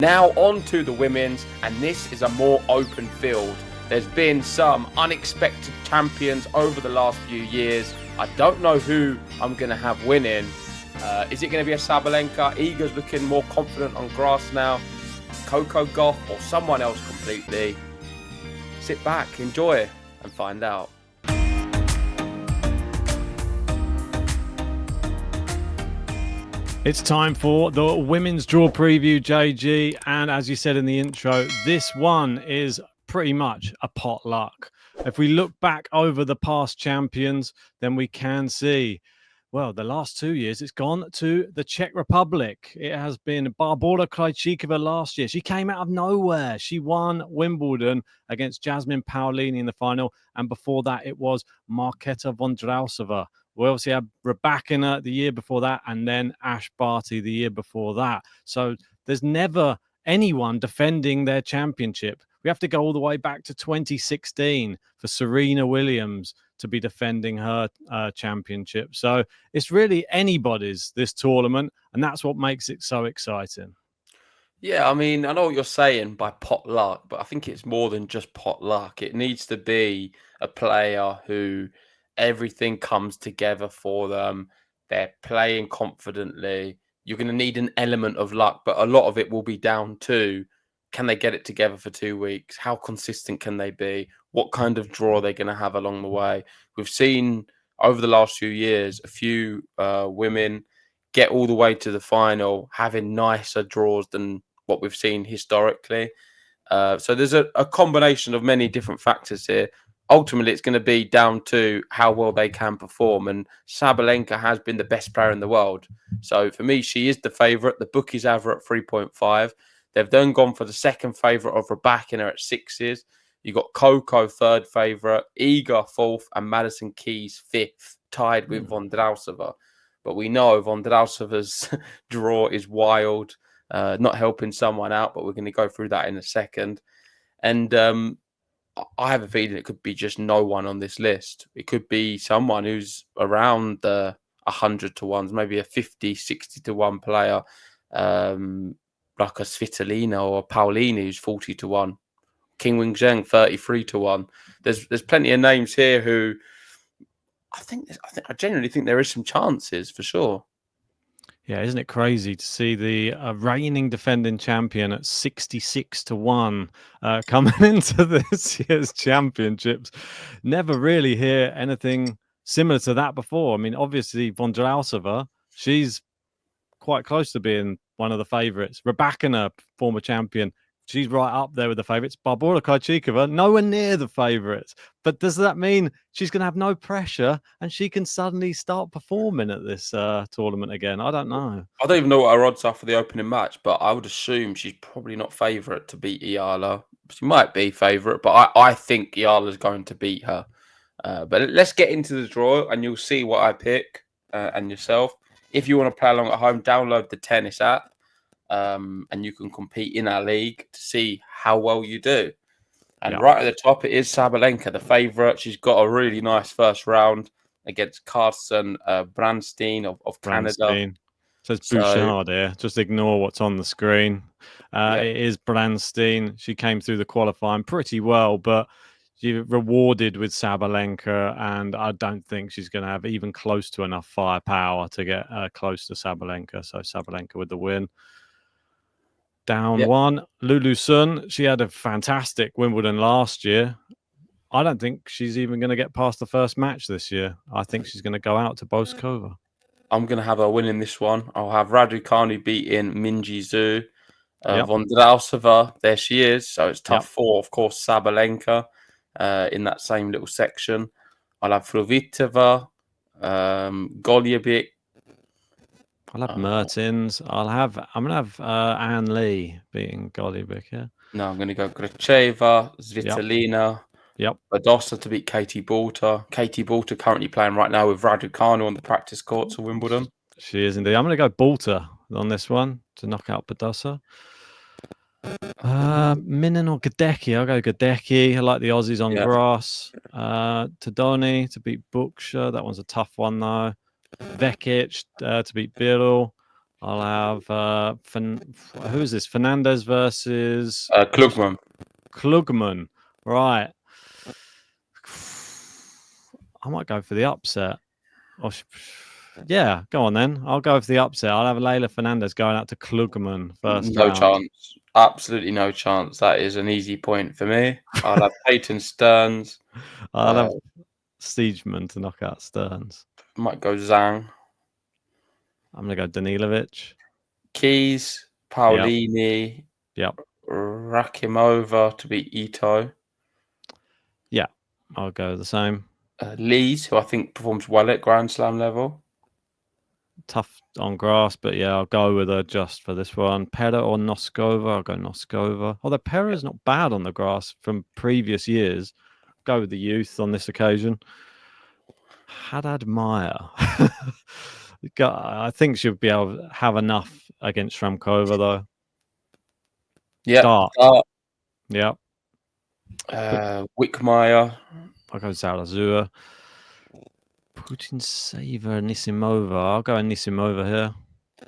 Now on to the women's, and this is a more open field. There's been some unexpected champions over the last few years. I don't know who I'm going to have winning. Is it going to be a Sabalenka? Iga's looking more confident on grass now. Coco Gauff or someone else completely? Sit back, enjoy, and find out. It's time for the women's draw preview, JG. And as you said in the intro, this one is pretty much a potluck. If we look back over the past champions, then we can see, well, the last 2 years, it's gone to the Czech Republic. It has been Barbora Krejcikova last year. She came out of nowhere. She won Wimbledon against Jasmine Paolini in the final. And before that, it was Marketa Vondrousova. We obviously had Rybakina the year before that, and then Ash Barty the year before that. So there's never anyone defending their championship. We have to go all the way back to 2016 for Serena Williams to be defending her championship. So it's really anybody's, this tournament, and that's what makes it so exciting. Yeah, I mean, I know what you're saying by potluck, but I think it's more than just potluck. It needs to be a player who everything comes together for them. They're playing confidently. You're going to need an element of luck, but a lot of it will be down to, can they get it together for 2 weeks? How consistent can they be? What kind of draw are they going to have along the way? We've seen over the last few years, a few women get all the way to the final, having nicer draws than what we've seen historically. So there's a combination of many different factors here. Ultimately, it's going to be down to how well they can perform. And Sabalenka has been the best player in the world. So for me, she is the favourite. The bookies have her at 3.5. They've then gone for the second favourite of Rybakina at 6s. You've got Coco third favourite, Iga fourth, and Madison Keys fifth, tied with Vondrousova. But we know Vondrousova's draw is wild, not helping someone out, but we're going to go through that in a second. And I have a feeling it could be just no one on this list. It could be someone who's around the 100 to 1s, maybe a 50, 60 to 1 player, like a Svitolina or a Paolini who's 40 to 1. King Wing Zheng 33 to 1. There's plenty of names here who I genuinely think there is some chances for sure. Yeah, isn't it crazy to see the reigning defending champion at 66 to 1 coming into this year's championships? Never really hear anything similar to that before. I mean, obviously, Vondrousova, she's quite close to being one of the favourites. Rybakina, former champion, she's right up there with the favourites. Barbora Krejcikova, nowhere near the favourites. But does that mean she's going to have no pressure and she can suddenly start performing at this tournament again? I don't know. I don't even know what her odds are for the opening match, but I would assume she's probably not favourite to beat Eala. She might be favourite, but I think Eala's going to beat her. But let's get into the draw and you'll see what I pick and yourself. If you want to play along at home, download the tennis app. And you can compete in our league to see how well you do. And right at the top, it is Sabalenka, the favourite. She's got a really nice first round against Carson Brandstein of Canada. It says Bouchard here. Just ignore what's on the screen. It is Brandstein. She came through the qualifying pretty well, but she rewarded with Sabalenka, and I don't think she's going to have even close to enough firepower to get close to Sabalenka. So Sabalenka with the win. Down one, Lulu Sun. She had a fantastic Wimbledon last year. I don't think she's even going to get past the first match this year. I think she's going to go out to Boskova. I'm going to have her winning this one. I'll have Raducanu beating Minji Zhu. Vondrousova, there she is. So it's tough for, of course, Sabalenka in that same little section. I'll have Fruhvirtova, Goljevic. I'll have Mertens. I'm going to have Anne Lee beating Goljevic, yeah? No, I'm going to go Gracheva, Svitolina, Badosa to beat Katie Balter. Katie Balter currently playing right now with Raducanu on the practice courts of Wimbledon. She is indeed. I'm going to go Balter on this one to knock out Badosa. Minen or Gadecki? I'll go Gadecki. I like the Aussies on grass. Tadoni to beat Buksha. That one's a tough one, though. Vekic to beat Birol. I'll have who is this? Fernandez versus Klugman. Klugman. Right. I might go for the upset. Yeah, go on then. I'll go for the upset. I'll have Leylah Fernandez going out to Klugman first No round. chance. Absolutely no chance. That is an easy point for me. I'll have Peyton Stearns. I'll have Stiegemann to knock out Stearns. Might go Zhang. I'm going to go Danilovic. Keys, Paulini. Yep. Rakimova to beat Ito. Yeah, I'll go the same. Lees, who I think performs well at Grand Slam level. Tough on grass, but yeah, I'll go with her just for this one. Pera or Noskova? I'll go Noskova. Although Pera is not bad on the grass from previous years. Go with the youth on this occasion. Haddad Meyer. I think she'll be able to have enough against Shramkova, though. Yeah. Dart. Yep. Wickmeyer. I'll go Zalazua. Putin Saver Nisimova. I'll go Nisimova here.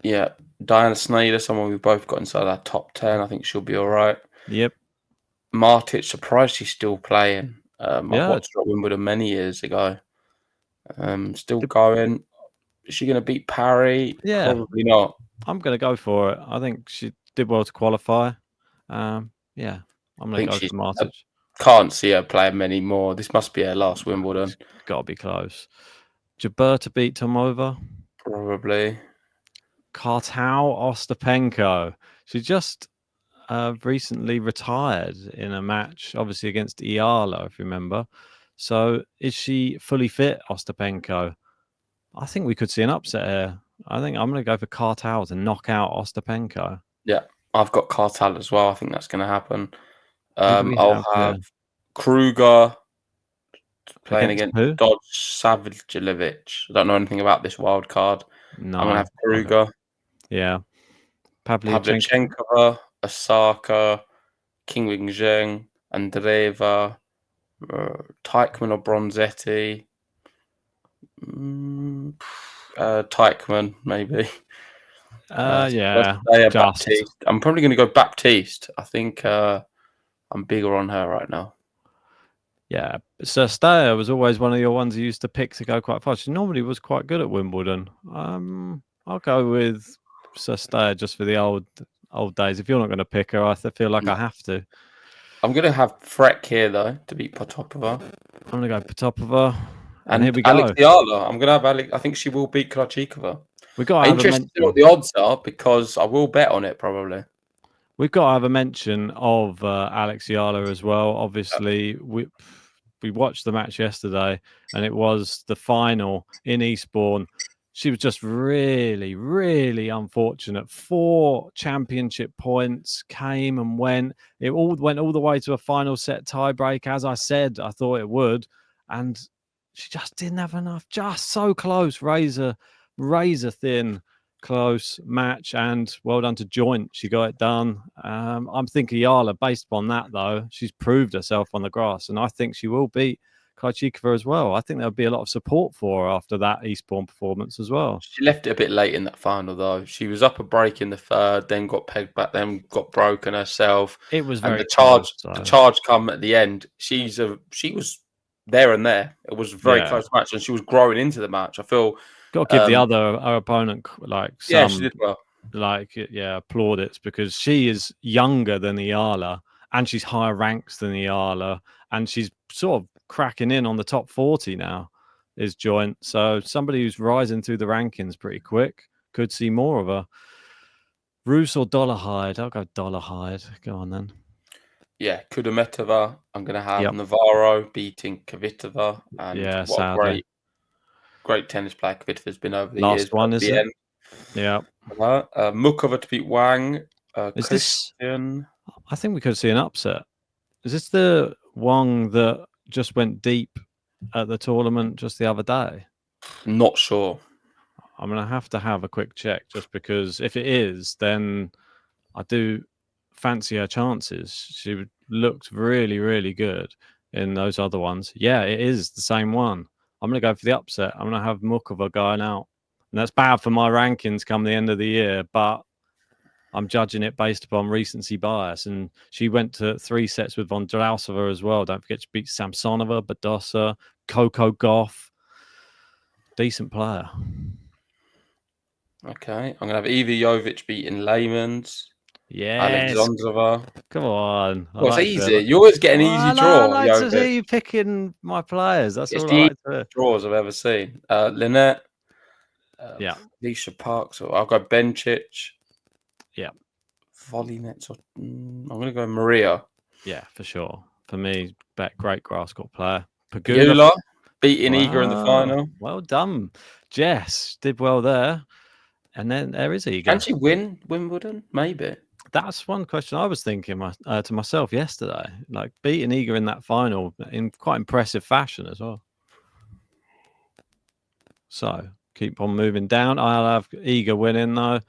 Yeah. Diana Snyder, someone we've both got inside our top 10. I think she'll be all right. Yep. Martic, surprised she's still playing. I watched her at Wimbledon many years ago. Still going. Is she going to beat Parry? Yeah. Probably not. I'm going to go for it. I think she did well to qualify. Yeah, I'm going to go for Martic. Can't see her playing many more. This must be her last Wimbledon. It's got to be close. Jabeur to beat Tomova? Probably. Kartau Ostapenko. She just recently retired in a match, obviously against Eala, if you remember. So is she fully fit, Ostapenko? I think we could see an upset here. I think I'm going to go for Kartal to knock out Ostapenko. Yeah, I've got Kartal as well. I think that's going to happen. I'll have Kruger playing against Dodge Savagilevich. I don't know anything about this wild card. No, I'm going to have Kruger. Yeah. Pavlyuchenkova, Osaka, Qinwen Zheng, Andreeva, Teichmann or Bronzetti. Teichmann, maybe. Yeah. Baptiste. I'm probably going to go Baptiste. I think I'm bigger on her right now. Yeah. Sestaya was always one of your ones you used to pick to go quite far. She normally was quite good at Wimbledon. I'll go with Sestaya just for the old days. If you're not going to pick her, I feel like I have to. I'm going to have Freck here, though, to beat Potapova. I'm going to go Potapova. And here we go. Alex Eala. I'm going to have Alex. I think she will beat Krejcikova. We've got to have interested to know what the odds are because I will bet on it probably. We've got to have a mention of Alex Eala as well. Obviously, we watched the match yesterday, and it was the final in Eastbourne. She was just really, really unfortunate. 4 championship points came and went. It all went all the way to a final set tiebreak, as I said, I thought it would. And she just didn't have enough. Just so close. Razor thin, close match. And well done to Joint. She got it done. I'm thinking Eala, based upon that, though, she's proved herself on the grass. And I think she will beat Krejcikova as well. I think there'll be a lot of support for her after that Eastbourne performance as well. She left it a bit late in that final, though. She was up a break in the third, then got pegged back, then got broken herself. It was very close. The charge come at the end. She was there and there. It was a very close match, and she was growing into the match. I feel got to give our opponent some she did well. Plaudits because she is younger than Eala and she's higher ranks than Eala and she's sort of cracking in on the top 40 now is Joint. So somebody who's rising through the rankings pretty quick. Could see more of her. Roos or Dollarhide? I'll go Dollarhide. Go on then. Yeah, Kudermetova. I'm going to have Navarro beating Kvitova. And what great tennis player Kvitova's been over the years. Last one, is it? Yeah. Mukova to beat Wang. Is Christian? I think we could see an upset. Is this the Wang that just went deep at the tournament just the other day? Not sure. I'm going to have a quick check just because if it is, then I do fancy her chances. She looked really, really good in those other ones. Yeah, it is the same one. I'm going to go for the upset. I'm going to have Mukova going out And that's bad for my rankings come the end of the year, but I'm judging it based upon recency bias. And she went to 3 sets with Vondrousova as well. Don't forget she beat Samsonova, Badosa, Coco Gauff. Decent player. Okay, I'm going to have Evie Jovic beating Laymans. Yes. Alexandrova. Come on. Well, it's easy. You always get an easy draw, I like to Jovic. see you picking my players. That's It's all the I like to hear. draws I've ever seen. Lynette. Yeah. Alicia Parks. So I'll go Bencic. Yeah. Volley nets. I'm going to go Maria. Yeah, for sure. For me, great grass court player. Eala beating Iga in the final. Well done. Jess did well there. And then there is Iga. Can she win Wimbledon? Maybe. That's one question I was thinking to myself yesterday. Like beating Iga in that final in quite impressive fashion as well. So keep on moving down. I'll have Iga winning though.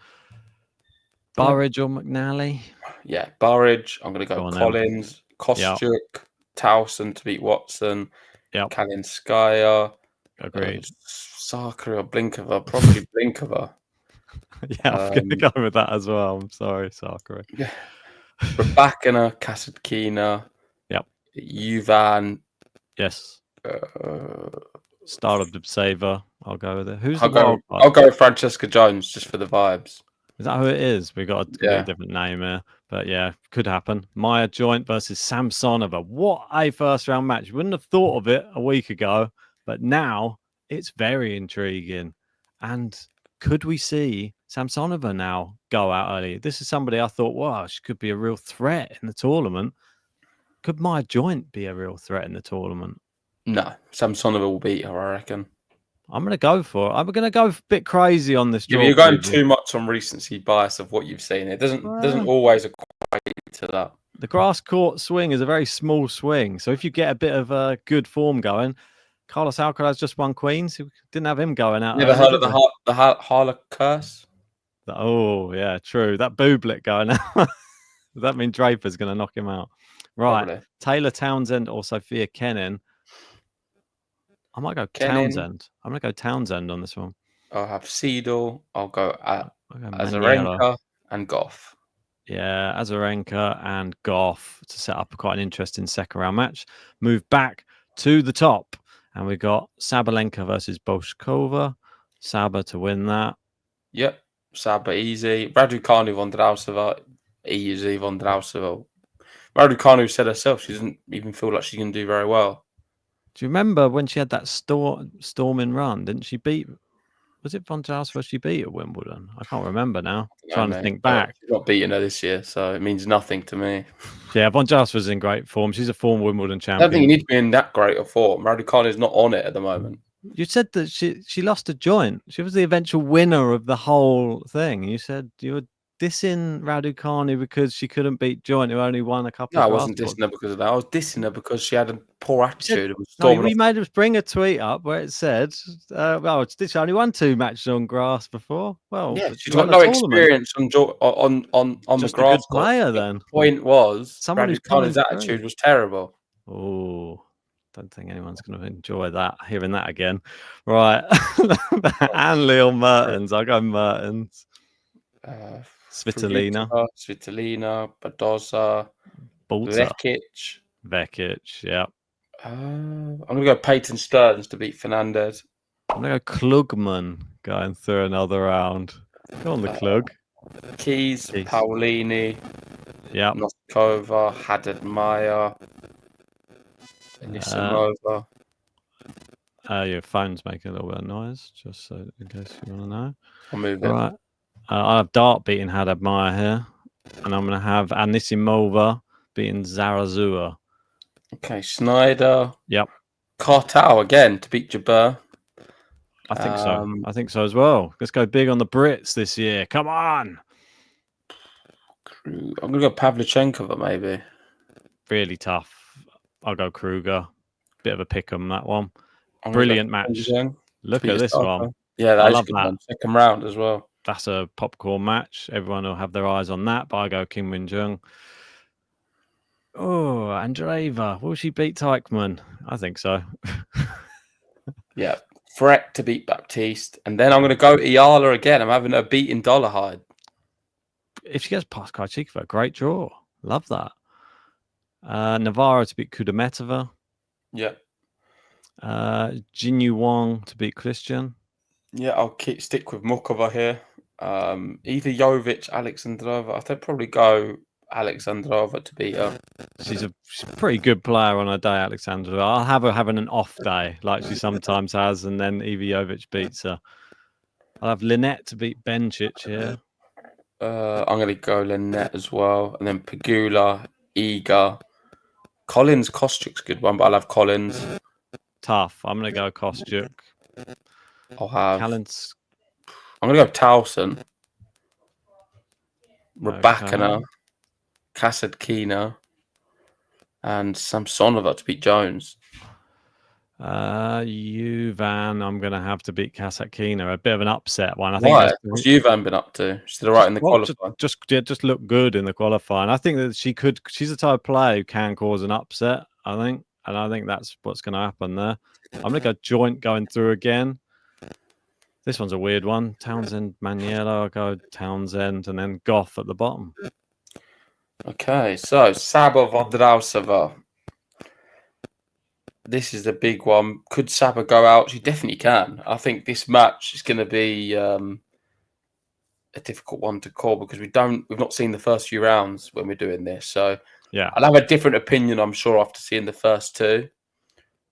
Burridge or McNally? Yeah, Burridge. I'm going to go Collins, Kostyuk, Towson to beat Watson. Yep. Kalinskaya. Agreed. Sakura or Blinkova. Probably Blinkova. Yeah, I'm going to go with that as well. I'm sorry, Sakura. Yeah. Rebakina, Kasatkina. Yep. Yuvan. Yes. Start of Dubseva. I'll go with it. I'll go with Francesca Jones just for the vibes. Is that who it is? We got a different name here, but yeah, could happen. Maya Joint versus Samsonova. What a first round match! Wouldn't have thought of it a week ago, but now it's very intriguing. And could we see Samsonova now go out early? This is somebody I thought, wow, she could be a real threat in the tournament. Could Maya Joint be a real threat in the tournament? No, Samsonova will beat her, I reckon. I'm going to go for it. I'm going to go a bit crazy on this. You're going too much on recency bias of what you've seen. It doesn't always equate to that. The grass court swing is a very small swing. So if you get a bit of a good form going, Carlos Alcaraz just won Queens. Didn't have him going out. Never heard of the Harla curse? Oh, yeah, true. That Bublik going out. Does that mean Draper's going to knock him out? Right. Probably. Taylor Townsend or Sophia Kenin. I might go Townsend. I'm going to go Townsend on this one. I'll have Seedle. I'll go Azarenka and Gauff. Yeah, Azarenka and Gauff to set up quite an interesting second round match. Move back to the top. And we got Sabalenka versus Boshkova. Saba to win that. Yep. Saba easy. Raducanu, Vondrousova. Easy, Vondrousova. Raducanu said herself she doesn't even feel like she can do very well. Do you remember when she had that storming run? Didn't she beat? Was it Vondrousova she beat at Wimbledon? I can't remember now. Trying to think back. She's not beating her this year, so it means nothing to me. Yeah, Vondrousova's in great form. She's a former Wimbledon champion. I don't think you need to be in that great of form. Raducanu's not on it at the moment. You said that she lost a joint. She was the eventual winner of the whole thing. You said you were dissing Raducanu because she couldn't beat Joint, who only won a couple of I wasn't dissing her because of that. I was dissing her because she had a poor attitude. We made us bring a tweet up where it said, she only won 2 matches on grass before. Well, yeah, she's got no experience on just the grass. A good player, then. The point was, Raducanu's attitude was terrible. Oh, don't think anyone's going to enjoy that, hearing that again. Right. And Leon Mertens. I'll go Mertens. Svitolina, Badosa, Vekic, yeah. I'm going to go Peyton Stearns to beat Fernandez. I'm going to go Klugman going through another round. Go on the Klug. Keys, Paolini, yeah. Noskova, Haddad Maya, Anisimova. Your phone's making a little bit of noise, just so in case you want to know. I'll move it. Right. I have Dart beating Haddad Maya here, and I'm going to have Anisimova beating Zarazua. Okay, Snyder. Yep. Cartel again to beat Jabeur. I think so. I think so as well. Let's go big on the Brits this year. Come on. I'm going to go Pavlyuchenkova maybe. Really tough. I'll go Kruger. Bit of a pick on that one. Brilliant match. Look at this one. Yeah, that is a good one. Second round as well. That's a popcorn match. Everyone will have their eyes on that, but I go Kim Min-jung. Oh, Andreeva. Will she beat Teichmann? I think so. Yeah. Freck to beat Baptiste. And then I'm going to go Eala again. I'm having a beating Dollarhide. If she gets past Krejcikova, great draw. Love that. Navarro to beat Kudermetova. Yeah. Jinyu Wang to beat Christian. Yeah, I'll stick with Mukova here. Either Jovic, Alexandrova. I'd probably go Alexandrova to beat her. She's a pretty good player on her day, Alexandrova. I'll have her having an off day like she sometimes has, and then Iva Jovic beats her. I'll have Linette to beat Bencic here. I'm going to go Linette as well. And then Pegula, Iga. Collins, Kostyuk's a good one, but I'll have Collins. Tough. I'm going to go Kostyuk. I'll have... Callens. I'm going to go Towson. Rabakina. Kasatkina. And Samsonova to beat Jones. Juvan, I'm going to have to beat Kasatkina. A bit of an upset one. I Why? think. What's Juvan been up to? She's right in the qualifying. Just look good in the qualifying. I think that she's the type of player who can cause an upset, I think. And I think that's what's going to happen there. I'm going to go Joint going through again. This one's a weird one. Townsend, Maniello. I'll go Townsend and then Gauff at the bottom. Okay, so Saba Vondrousova. This is the big one. Could Saba go out? She definitely can. I think this match is going to be a difficult one to call because we've not seen the first few rounds when we're doing this. So yeah, I'll have a different opinion, I'm sure, after seeing the first two.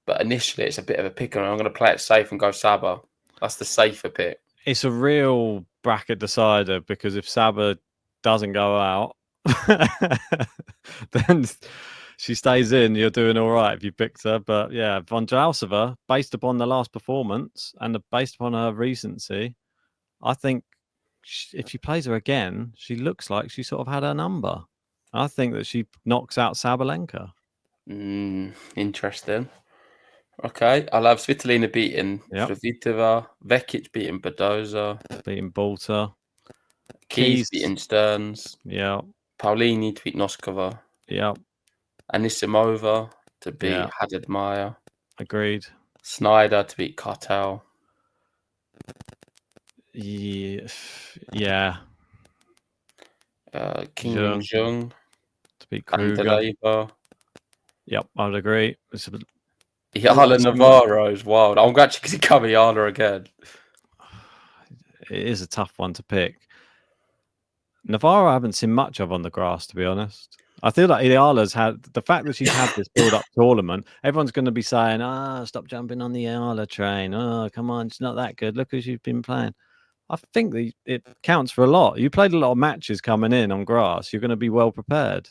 But initially, it's a bit of a pick, and I'm going to play it safe and go Saba. That's the safer pick. It's a real bracket decider because if Saba doesn't go out, then she stays in. You're doing all right if you picked her. But yeah, Vondrousova, based upon the last performance and based upon her recency, I think if she plays her again, she looks like she sort of had her number. I think that she knocks out Sabalenka. Interesting. Okay, I'll have Svitolina beating Kvitova, Vekic beating Badoza, beating Balta, Keys beating Stearns, Paulini to beat Noskova, Anisimova to beat Haddad-Meyer. Agreed. Snyder to beat Cartel. Yeah. King Jung to beat Kruger. Yep, I would agree. Eala Navarro is wild. I'm actually going to cover Eala again. It is a tough one to pick. Navarro, I haven't seen much of on the grass, to be honest. I feel like Eala's had the fact that she's had this build-up tournament. Everyone's going to be saying, stop jumping on the Eala train. Oh, come on, she's not that good. Look who she's been playing. I think it counts for a lot. You played a lot of matches coming in on grass. You're going to be well prepared.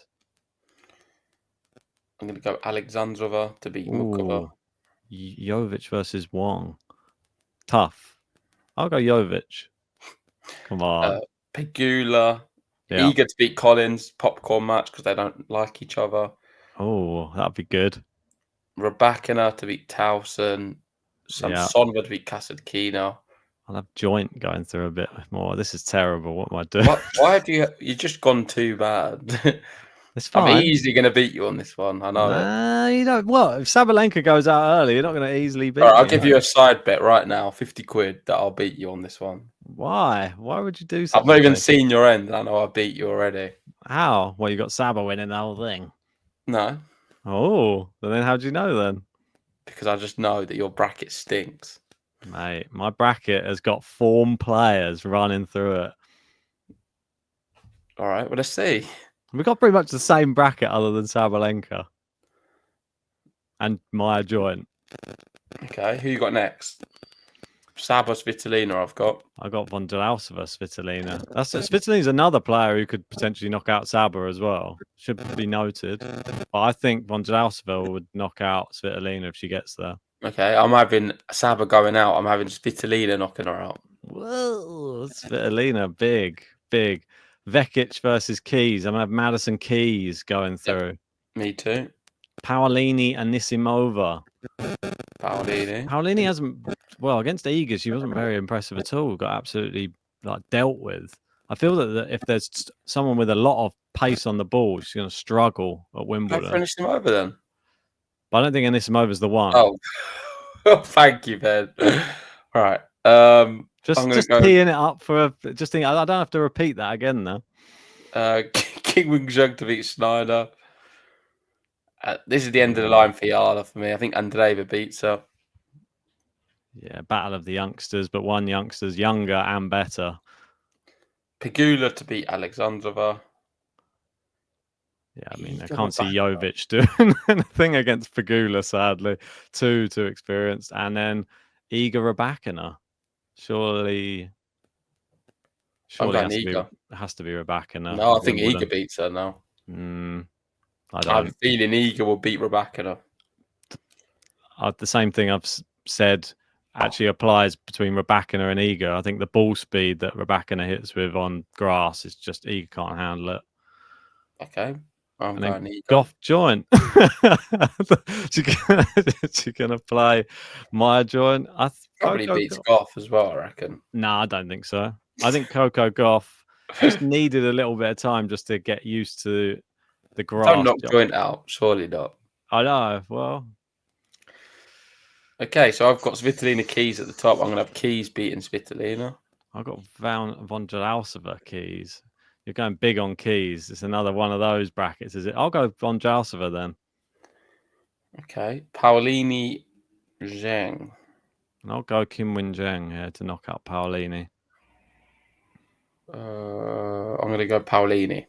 I'm going to go Alexandrova to beat Mukova. Jovic versus Wang. Tough. I'll go Jovic. Come on. Pegula. Eager to beat Collins. Popcorn match because they don't like each other. Oh, that'd be good. Rabakina to beat Towson. Samsonova to beat Kasatkina. I'll have Joint going through a bit more. This is terrible. What am I doing? Why have you just gone too bad? It's fine. I'm easily going to beat you on this one. I know it. You don't. What if Sabalenka goes out early? You're not going to easily beat. All right, I'll give you a side bet right now, 50 quid, that I'll beat you on this one. Why? Why would you do something? I've not even seen your end. I know I beat you already. How? Well, you got Saba winning the whole thing. No. Oh, then how do you know then? Because I just know that your bracket stinks. Mate, my bracket has got form players running through it. All right, well, let's see. We've got pretty much the same bracket other than Sabalenka. And Maya Joint. Okay, who you got next? Saba Svitolina I've got Vondrousova Svitolina. Svitolina's another player who could potentially knock out Saba as well. Should be noted. But I think Vondrousova would knock out Svitolina if she gets there. Okay, I'm having Saba going out. I'm having Svitolina knocking her out. Whoa, Svitolina, big. Vekic versus Keys. I'm going to have Madison Keys going through. Yep, me too. Paolini and Nisimova. Paolini hasn't... Well, against Iga, she wasn't very impressive at all. Got absolutely dealt with. I feel that if there's someone with a lot of pace on the ball, she's going to struggle at Wimbledon. I'll finish them over then. But I don't think Anisimova's the one. Oh. Oh, thank you, Ben. Right. I'm gonna Just go teeing it up for a. Just think, I don't have to repeat that again now. King Wing Zheng to beat Schneider. This is the end of the Oh. line for Eala for me. I think Andreeva beats her. Yeah, battle of the youngsters, but one youngster's younger and better. Pegula to beat Alexandrova. Yeah, I mean, I Iga can't see Rybakina. Jovic doing anything against Pegula, sadly. Too experienced. And then Iga Rybakina. Surely I'm going it Iga. has to be Rybakina No, I at think Wimbledon. Iga beats her now. I I have a don't. feeling Iga will beat Rybakina. The same thing I've said actually applies between Rybakina and Iga. I think the ball speed that Rybakina hits with on grass is just Iga can't handle it. Okay, I'm And going then Iga. Gauff joint. She gonna play my joint. Probably beats Gauff as well, I reckon. No, I don't think so. I think Coco Gauff just needed a little bit of time just to get used to the Don't grass. knock joint out, surely not. I know. Well, Okay, so I've got Svitolina Keys at the top. I'm going to have Keys beating Svitolina. I've got Vondrousova keys. You're going big on keys. It's another one of those brackets, is it? I'll go Vondrousova then. Okay, Paolini Zheng. And I'll go Kim Win Zheng here to knock out Paolini. I'm going to go Paolini.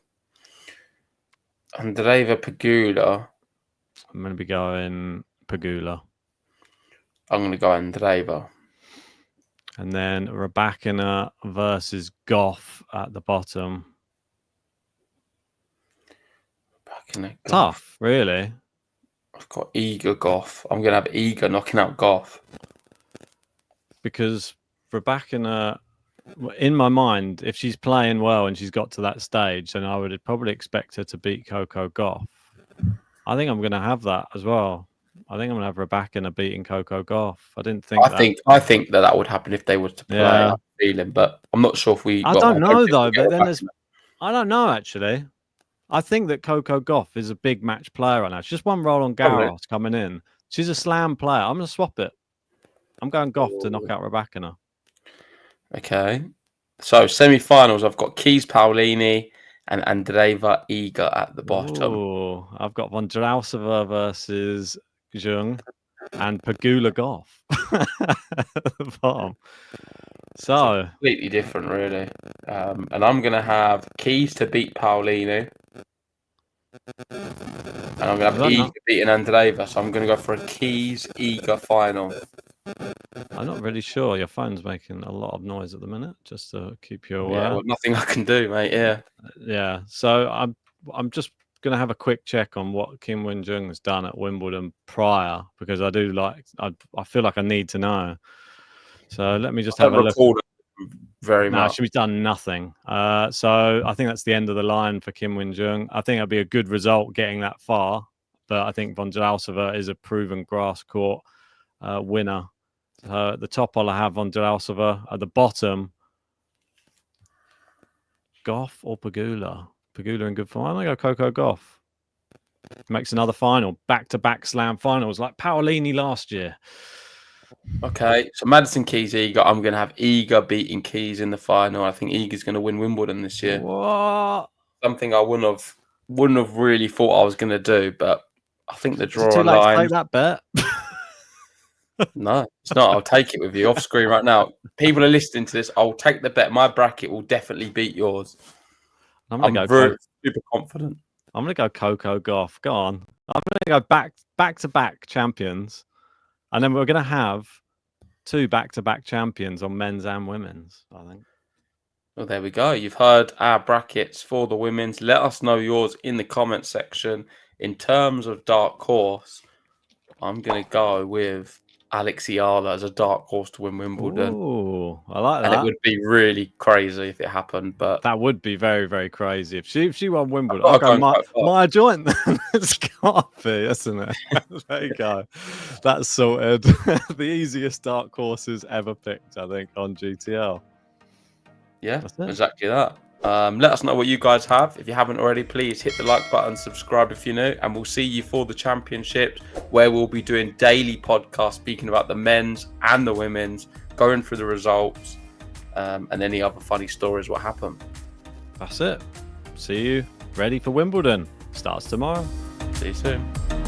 Andreeva Pegula. I'm going to be going Pegula. I'm going to go Andreeva. And then Rybakina versus Gauff at the bottom. Tough, really. I've got Iga Gauff. I'm going to have Iga knocking out Gauff. Because Rybakina, in my mind, if she's playing well and she's got to that stage, then I would probably expect her to beat Coco Gauff. I think I'm going to have that as well. I think I'm going to have Rybakina beating Coco Gauff. I didn't think I think that would happen if they were to play. Yeah. I have a feeling, but I'm not sure if we. I don't know though. But then I don't know actually. I think that Coco Gauff is a big match player right now. She's just one Roland Garros coming in. She's a slam player. I'm going to swap it. I'm going Gauff to knock out Rybakina. Okay. So semi-finals, I've got Keys Paolini and Andreeva Iga at the bottom. Ooh, I've got Vondrousova versus Zheng and Pegula Gauff at the bottom. So completely different, really. And I'm going to have Keys to beat Paolini. And I'm going to have Iga beating Andreeva. So I'm going to go for a Keys-Iga final. I'm not really sure. Your phone's making a lot of noise at the minute, just to keep you aware. Yeah, well, nothing I can do, mate. Yeah. Yeah. So I'm just going to have a quick check on what Kim Win Zheng has done at Wimbledon prior, because I feel like I need to know. So let me just have a look. Very much. She's done nothing. So I think that's the end of the line for Kim Win Zheng. I think it'll be a good result getting that far, but I think Vondrousova is a proven grass court winner. At the top, I'll have Vondrousova. At the bottom, Gauff or Pegula? Pegula in good form. I'm going to go Coco Gauff. Makes another final. Back-to-back slam finals like Paolini last year. Okay, so Madison Keys, Iga. I'm going to have Iga beating Keys in the final. I think Iga's going to win Wimbledon this year. What? Something I wouldn't have really thought I was going to do, but I think the draw too late line. to take that bet. No, it's not. I'll take it with you off screen right now. People are listening to this. I'll take the bet. My bracket will definitely beat yours. I'm super confident. I'm going to go Coco Gauff. Go on. I'm going to go back-to-back champions. And then we're going to have 2 back-to-back champions on men's and women's, I think. Well, there we go. You've heard our brackets for the women's. Let us know yours in the comment section. In terms of dark horse, I'm going to go with Alex Eala as a dark horse to win Wimbledon. Oh, I like that. And it would be really crazy if it happened, but that would be very, very crazy if she won Wimbledon. I'll go my joint then. It's got to be, isn't it? There you go. That's sorted. The easiest dark horses ever picked, I think, on GTL. Yeah, exactly that. Let us know what you guys have. If you haven't already, please hit the like button, subscribe if you're new, and we'll see you for the championships, where we'll be doing daily podcasts speaking about the men's and the women's, going through the results, and any other funny stories what happened. That's it. See you ready for Wimbledon. Starts tomorrow. See you soon.